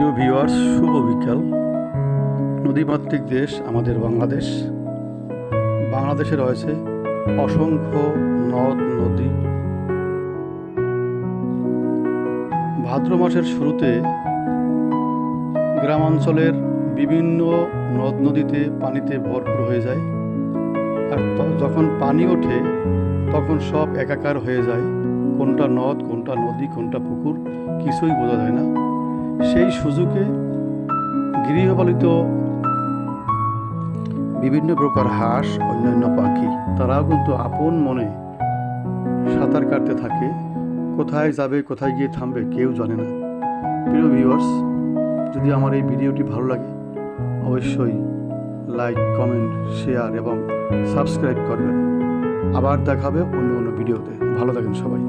প্রিয় ভিউয়ার্স, শুভ বিকাল। নদীমাতৃক দেশ আমাদের বাংলাদেশ। বাংলাদেশে রয়েছে অসংখ্য নদ নদী। ভাদ্র মাসের শুরুতে গ্রামাঞ্চলের বিভিন্ন নদ নদীতে পানিতে ভরপুর হয়ে যায়, আর যখন পানি ওঠে তখন সব একাকার হয়ে যায়। কোনটা নদ, কোনটা নদী, কোনটা পুকুর কিছুই বোঝা যায় না। সেই সুযোগে গৃহপালিত বিভিন্ন প্রকার হাঁস, অন্যান্য পাখি তারাও কিন্তু আপন মনে সাঁতার কাটতে থাকে। কোথায় যাবে, কোথায় গিয়ে থামবে কেউ জানে না। প্রিয় ভিউয়ার্স, যদি আমার এই ভিডিওটি ভালো লাগে অবশ্যই লাইক, কমেন্ট, শেয়ার এবং সাবস্ক্রাইব করবেন। আবার দেখাবে অন্য অন্য ভিডিওতে। ভালো থাকেন সবাই।